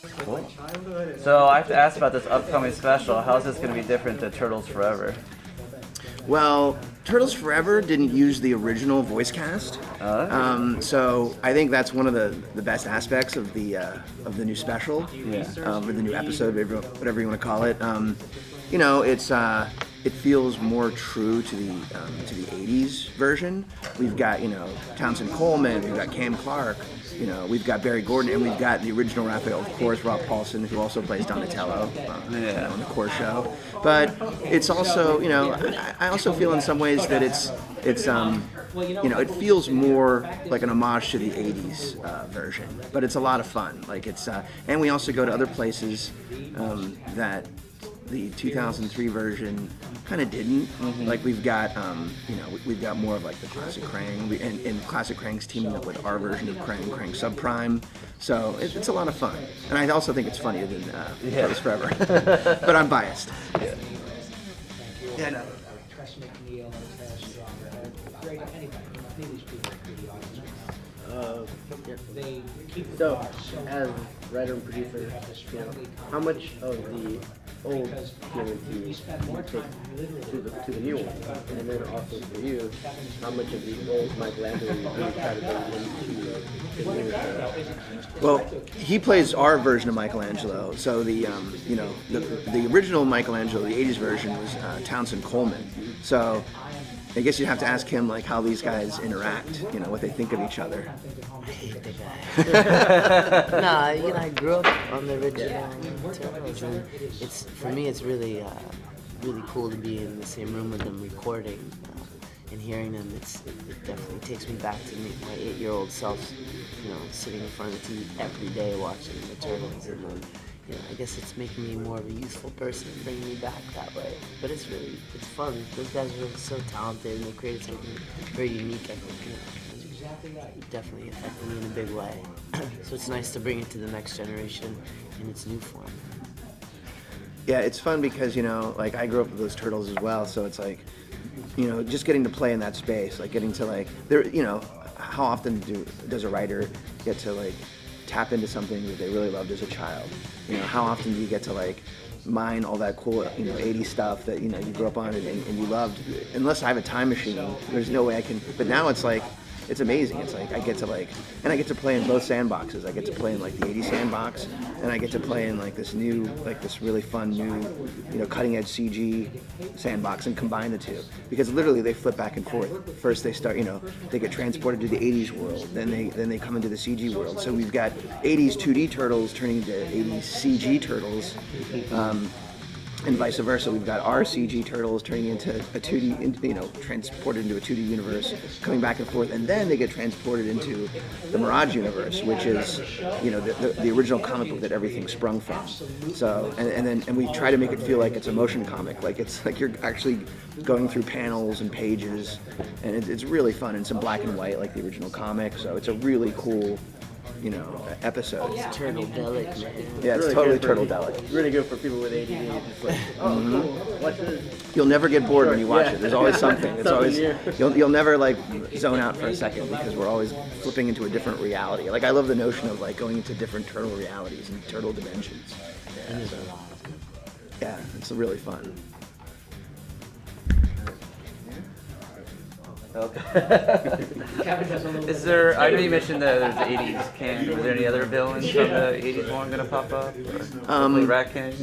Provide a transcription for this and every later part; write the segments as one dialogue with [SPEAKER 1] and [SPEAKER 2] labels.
[SPEAKER 1] Cool. So I have to ask about this upcoming special. How is this going to be different to Turtles Forever?
[SPEAKER 2] Well, Turtles Forever didn't use the original voice cast, so I think that's one of the best aspects of the new special, or the new episode, whatever you want to call it. You know, it feels more true to the '80s version. We've got Townsend Coleman, we've got Cam Clark, we've got Barry Gordon, and we've got the original Raphael, of course, Rob Paulson, who also plays Donatello on the core show. But it's also, I also feel in some ways that it feels more like an homage to the '80s version. But it's a lot of fun. Like and we also go to other places that the 2003 version kind of didn't. Like we've got we've got more of like the classic Krang, and classic Krang's teaming up with our version of Krang Subprime, so it's a lot of fun, and I also think it's funnier than Turtles Forever. But I'm biased. No.
[SPEAKER 3] So, as writer and producer, how much of the old TMNT you take to the new one? And then also for you, how much of the old Michelangelo you try to bring into the new one?
[SPEAKER 2] Well, he plays our version of Michelangelo. So the original Michelangelo, the '80s version, was Townsend Coleman. So I guess you'd have to ask him like how these guys interact, what they think of each other.
[SPEAKER 4] I hate the guy. Nah, I grew up on the original Turtles, and for me it's really cool to be in the same room with them recording and hearing them. It definitely takes me back to my 8-year-old self, sitting in front of the TV every day watching the Turtles, and then I guess it's making me more of a youthful person and bringing me back that way. But it's fun. Those guys are so talented, and they created something very unique, I think. It definitely affected me in a big way. So it's nice to bring it to the next generation in its new form.
[SPEAKER 2] Yeah, it's fun because, like I grew up with those Turtles as well, so it's like, just getting to play in that space, like getting to like, how often does a writer get to like tap into something that they really loved as a child? How often do you get to like mine all that cool 80s stuff that you grew up on and you loved? Unless I have a time machine, there's no way I can. But now it's like, it's amazing. It's like I get to play in both sandboxes. I get to play in like the '80s sandbox, and I get to play in like this new, like this really fun new, cutting edge CG sandbox, and combine the two, because literally they flip back and forth. First they start, they get transported to the '80s world, then they come into the CG world. So we've got '80s 2D turtles turning into '80s CG turtles. And vice versa, we've got our CG turtles turning into a 2D, transported into a 2D universe, coming back and forth, and then they get transported into the Mirage universe, which is, the original comic book that everything sprung from. So, and we try to make it feel like it's a motion comic, like it's like you're actually going through panels and pages, and it's really fun, and some black and white like the original comic. So it's a really cool, episode.
[SPEAKER 4] It's turtle-delic, man.
[SPEAKER 2] Yeah, it's totally turtle-delic.
[SPEAKER 3] Really good for people with ADD. Just like, cool. Watch this.
[SPEAKER 2] You'll never get bored when you watch it. There's always something. It's always you'll never like zone out for a second, because we're always flipping into a different reality. Like I love the notion of like going into different turtle realities and turtle dimensions. Yeah, it's really fun.
[SPEAKER 1] Okay. Is there? I know you mentioned that there's the '80s King. Is there any other villains from the '80s one gonna pop up? Or Rat King?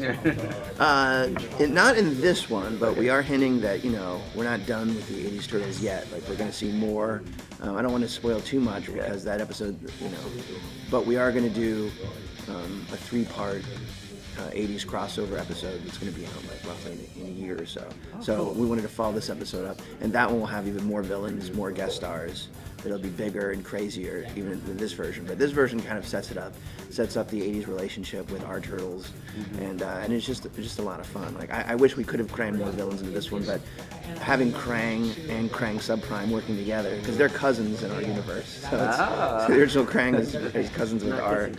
[SPEAKER 2] Not in this one, but we are hinting that we're not done with the '80s Turtles yet. Like we're gonna see more. I don't want to spoil too much because that episode, but we are gonna do a 3-part 80s crossover episode that's going to be out like roughly in a year or so. So we wanted to follow this episode up, and that one will have even more villains, more guest stars. It'll be bigger and crazier even than this version. But this version kind of sets up the '80s relationship with our turtles, and it's just a lot of fun. Like I wish we could have crammed more villains into this one, but having Krang and Krang Subprime working together, because they're cousins in our universe. So the original Krang is cousins with our.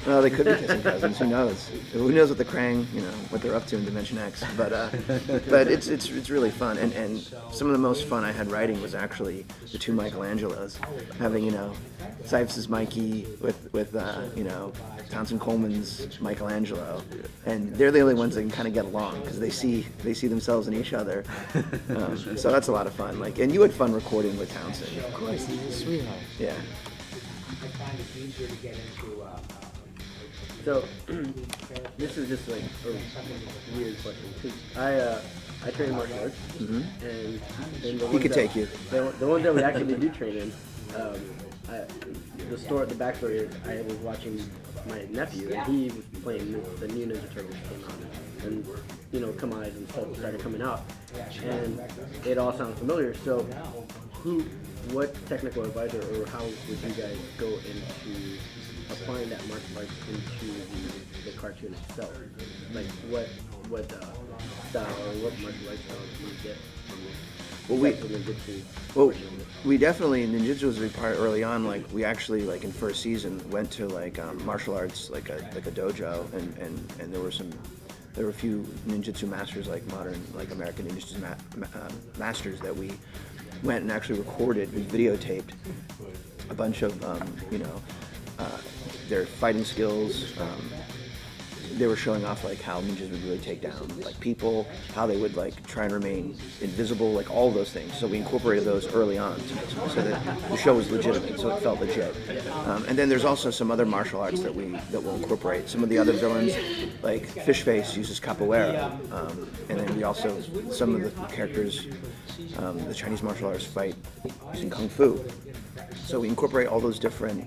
[SPEAKER 2] Well, they could be kissing cousins. Who knows? Who knows what the Krang, what they're up to in Dimension X? But it's really fun. And some of the most fun I had writing was actually the two Michelangelos, having Sipes' Mikey with Townsend Coleman's Michelangelo, and they're the only ones that can kind of get along because they see themselves in each other. So that's a lot of fun. And you had fun recording with Townsend.
[SPEAKER 4] Of course, he's a sweetheart.
[SPEAKER 2] Yeah.
[SPEAKER 3] So, this is just like a weird question, because I train martial arts, and the
[SPEAKER 2] He
[SPEAKER 3] ones
[SPEAKER 2] could
[SPEAKER 3] that-
[SPEAKER 2] take you.
[SPEAKER 3] The ones that we actually do train in, the backstory is I was watching my nephew, and he was playing the new Ninja Turtles came out, and Kamai's and stuff started coming out, and it all sounds familiar. So, what technical advisor or how would you guys go into applying that martial arts into the cartoon itself? Like what style or what martial arts style do you get from
[SPEAKER 2] we definitely ninjutsu was a big part early on. We actually in first season went to martial arts like a dojo, and there were a few ninjutsu masters modern American ninjutsu masters that we went and actually recorded. We videotaped a bunch of their fighting skills. They were showing off how ninjas would really take down people, how they would try and remain invisible, all those things. So we incorporated those early on so that the show was legitimate, so it felt legit. And then there's also some other martial arts that we'll incorporate. Some of the other villains, like Fishface, uses capoeira, and then we also some of the characters, the Chinese martial arts fight using kung fu. So we incorporate all those different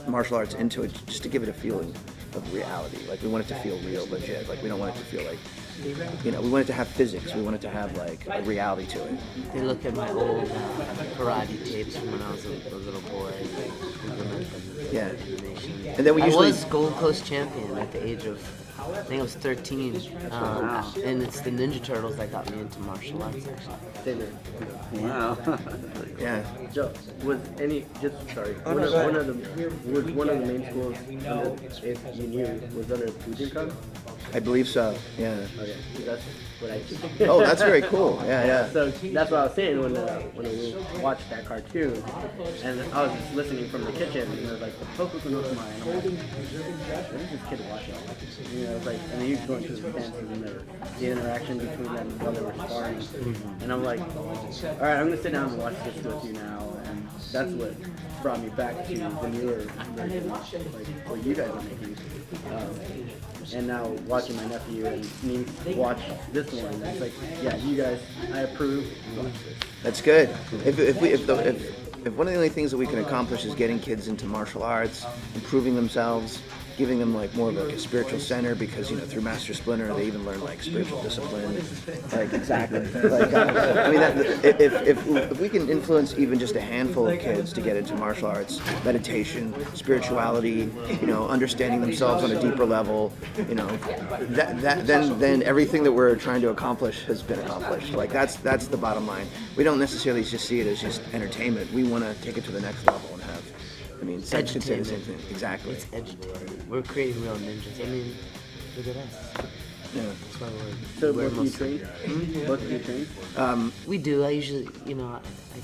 [SPEAKER 2] martial arts into it just to give it a feeling of reality. We want it to feel real, legit. We don't want it to feel we want it to have physics. We want it to have a reality to it.
[SPEAKER 4] They look at my old karate tapes from when I was a little boy.
[SPEAKER 2] Yeah. And then we
[SPEAKER 4] I
[SPEAKER 2] usually
[SPEAKER 4] was Gold Coast champion at the age of, I think I was 13. And it's the Ninja Turtles that got me into martial arts, actually.
[SPEAKER 1] Wow.
[SPEAKER 2] yeah.
[SPEAKER 3] So, was one of the main schools under, if you knew, was under Wondercon?
[SPEAKER 2] I believe so. Yeah.
[SPEAKER 3] Okay, that's what I
[SPEAKER 2] Oh, that's very cool. Yeah.
[SPEAKER 3] So that's what I was saying when we watched that cartoon, and I was just listening from the kitchen, and it was like the Poku no Kuma, and I'm like, what is this kid watching? It was and then you go into the stances and the interaction between them while they were sparring, and I'm like, all right, I'm gonna sit down and watch this with you now, and that's what brought me back to the newer version, what you guys are making. And now watching my nephew and me watch this one, it's yeah, you guys, I approve. Watch this.
[SPEAKER 2] That's good. If one of the only things that we can accomplish is getting kids into martial arts, improving themselves, giving them more of a spiritual center, because through Master Splinter they even learn spiritual discipline. Exactly. If we can influence even just a handful of kids to get into martial arts, meditation, spirituality, understanding themselves on a deeper level, then everything that we're trying to accomplish has been accomplished. That's the bottom line. We don't necessarily just see it as just entertainment. We want to take it to the next level and have. Sex could say the same thing. Exactly.
[SPEAKER 4] It's edutainment. We're creating real ninjas. Look at us.
[SPEAKER 2] Yeah.
[SPEAKER 4] That's why
[SPEAKER 3] So
[SPEAKER 4] we're
[SPEAKER 3] both of you train? Both of you train?
[SPEAKER 4] We do. I usually, I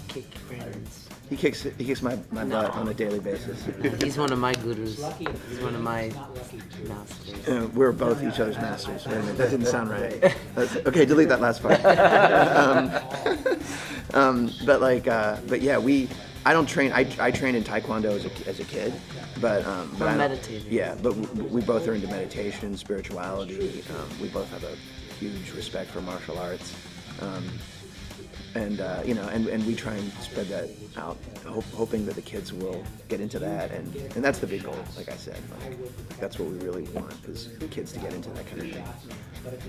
[SPEAKER 4] kick Brandon's.
[SPEAKER 2] He kicks my butt on a daily basis.
[SPEAKER 4] He's one of my gurus. He's one of my masters.
[SPEAKER 2] We're both each other's masters. Wait a minute, that didn't sound right. Okay, delete that last part. But yeah, I don't train. I trained in Taekwondo as a kid, but I don't.
[SPEAKER 4] Meditating.
[SPEAKER 2] Yeah, but we both are into meditation, spirituality. We both have a huge respect for martial arts, and we try and spread that out, hoping that the kids will get into that, and that's the big goal. Like I said, that's what we really want, is kids to get into that kind of thing.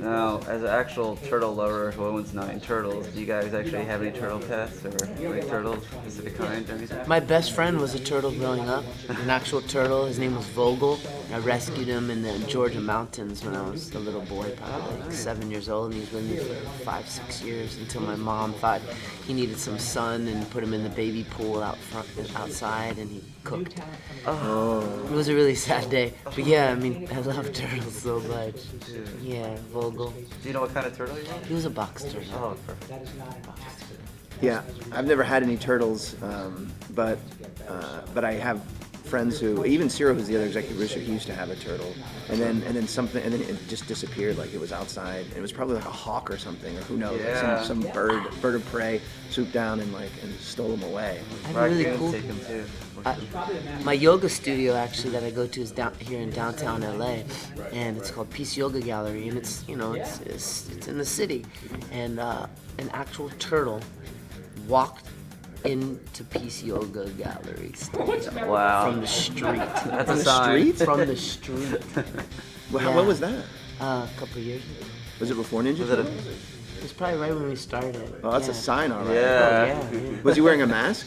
[SPEAKER 1] Now, as an actual turtle lover who owns 9 turtles, do you guys actually have any turtle pets or any turtles, specific kind or anything?
[SPEAKER 4] My best friend was a turtle growing up, an actual turtle. His name was Vogel. I rescued him in the Georgia mountains when I was a little boy, probably 7 years old, and he was with me for 5-6 years until my mom thought God, he needed some sun and put him in the baby pool outside, and he cooked. It was a really sad day. But yeah, I mean, I love turtles so much. Yeah, Vogel.
[SPEAKER 1] Do you know what kind of turtle you got?
[SPEAKER 4] He was a box turtle.
[SPEAKER 1] Oh, perfect.
[SPEAKER 2] Yeah, I've never had any turtles, but I have friends who, even Ciro, who's the other executive producer, he used to have a turtle, and then it just disappeared, like it was outside. And it was probably like a hawk or something, or who knows, like
[SPEAKER 1] Yeah.
[SPEAKER 2] some bird of prey swooped down and stole him away.
[SPEAKER 4] I have a really
[SPEAKER 1] Raccoons
[SPEAKER 4] cool.
[SPEAKER 1] take 'em too.
[SPEAKER 4] My yoga studio actually that I go to is down here in downtown LA, and it's called Peace Yoga Gallery, and it's it's in the city, and an actual turtle walked into Peace Yoga Gallery
[SPEAKER 1] Wow.
[SPEAKER 4] from the street.
[SPEAKER 1] That's
[SPEAKER 2] On
[SPEAKER 1] a
[SPEAKER 2] the
[SPEAKER 1] sign.
[SPEAKER 2] street?
[SPEAKER 4] From the street.
[SPEAKER 2] Well,
[SPEAKER 4] Yeah.
[SPEAKER 2] when was that?
[SPEAKER 4] A couple of years ago.
[SPEAKER 2] Was it before Ninja
[SPEAKER 1] Was it a-
[SPEAKER 2] Turtles?
[SPEAKER 4] It was probably right when we started.
[SPEAKER 2] Oh, that's
[SPEAKER 4] yeah.
[SPEAKER 2] a sign, all right.
[SPEAKER 1] Yeah.
[SPEAKER 4] Yeah, yeah.
[SPEAKER 2] Was he wearing a mask?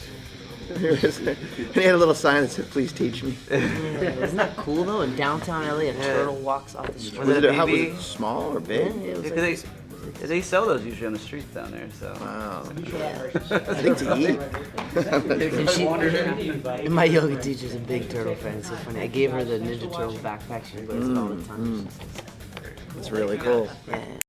[SPEAKER 2] And he had a little sign that said, "Please teach me."
[SPEAKER 4] Yeah, isn't that cool though? In downtown LA, a turtle walks off the street.
[SPEAKER 1] Was it a
[SPEAKER 2] how was
[SPEAKER 1] baby?
[SPEAKER 2] it small or
[SPEAKER 4] Yeah,
[SPEAKER 2] big?
[SPEAKER 4] it was
[SPEAKER 1] Because
[SPEAKER 4] like,
[SPEAKER 1] they sell those usually on the streets down there. So.
[SPEAKER 2] Wow.
[SPEAKER 4] yeah.
[SPEAKER 2] I think to eat.
[SPEAKER 4] And and my yoga teacher's a big turtle fan. It's so funny. I gave her the Ninja Turtles backpack. She wears it all the time.
[SPEAKER 2] It's really cool.
[SPEAKER 4] Yeah.